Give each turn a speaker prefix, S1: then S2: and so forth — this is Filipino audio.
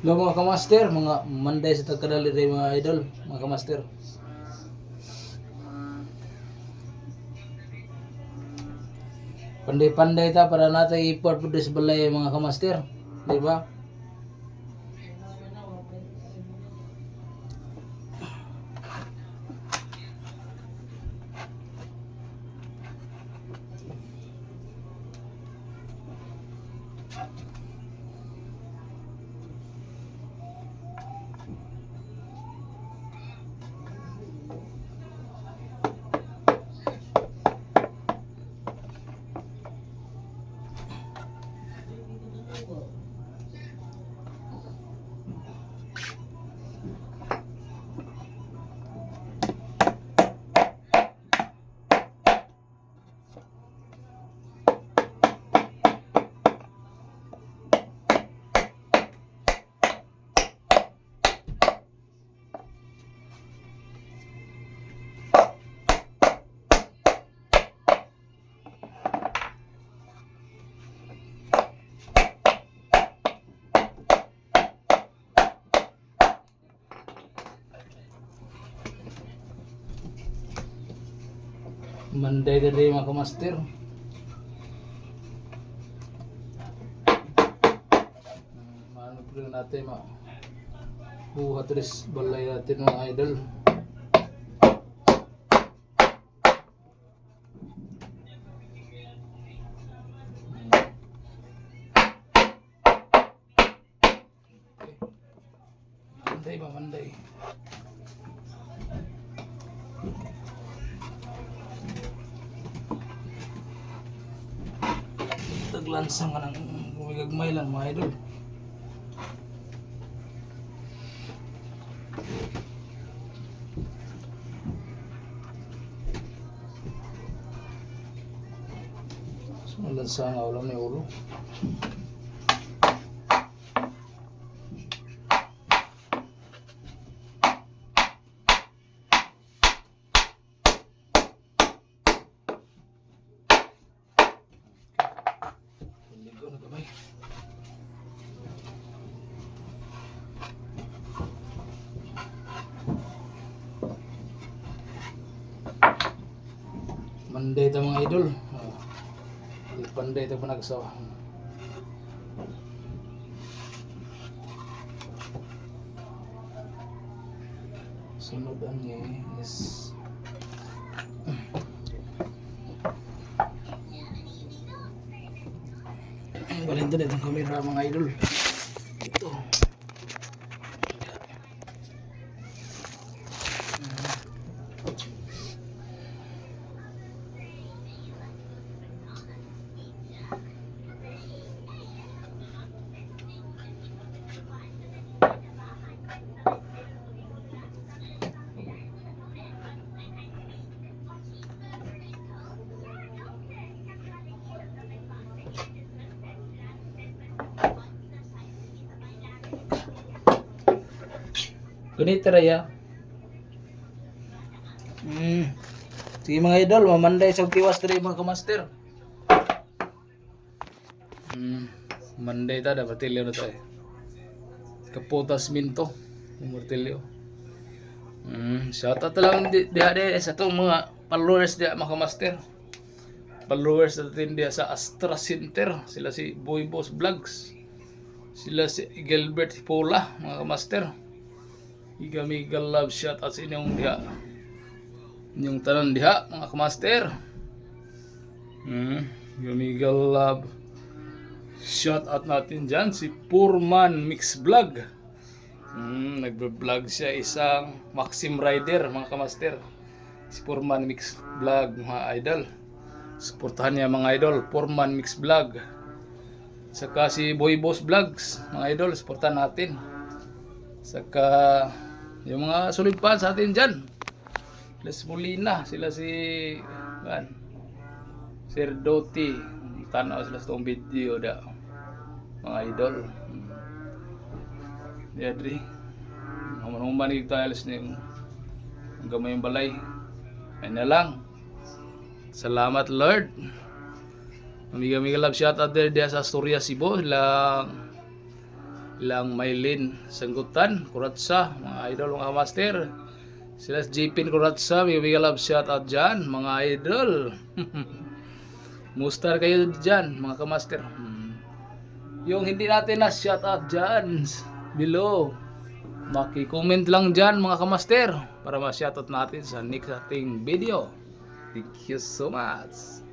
S1: Hello mga kamaster, mga Monday sa tagkadali rin mga idol, mga kamaster. Panday-panday ta para natin i-produce balay mga kamaster, di ba? Monday na rin mga kamaster. Ano po natin buhat rin balay natin mga idol. Manday ba, manday. Taglansang ka ng gumigagmay lang mga idol. So, lansang nga ulam ni ulo. Monday ito mga idol. Panday ito pa nagsawa. Sunod ang is balindo na itong kamera mga idol. Ito. Ganito raya. Sige mga idol, mamanday sa tiwas rin mga kamaster. Manday ta, dapat tilyo na tayo. Kaputas minto, umurtilyo. Shoutout lang diha sa itong mga followers diha mga kamaster. Followers natin diha sa Astra Center. Sila si Boy Boss Vlogs. Sila si Gilbert Pola mga kamaster. Mega love shot at sa inyong diha. Inyong tanan diha mga kamaster. Mega love shot at natin dyan si Purman Mix Vlog. Nagbe-vlog siya, isang Maxim Rider mga kamaster. Si Purman Mix Vlog mga idol. Suportahan niya mga idol, Purman Mix Vlog. Saka si Boy Boss Vlogs mga idol, suportahan natin. Saka yung mga solid fans sa atin dyan, Les Molina, sila si Sir Doti, tanaw sila sa itong video da mga idol. Diadri human ito alis na yung gamay yung balay. Ayun na lang. Salamat Lord. Amiga love shout out there sa Asturias, Cebu. ilang Maylin Sanggutan, Kuratsa, mga idol, mga kamaster. Sila Jipin Kuratsa, may love shout out dyan, mga idol. Mustar kayo dyan, mga kamaster. Yung hindi natin na shout out dyan, below, maki-comment lang dyan, mga kamaster, para ma-shout out natin sa next ating video. Thank you so much.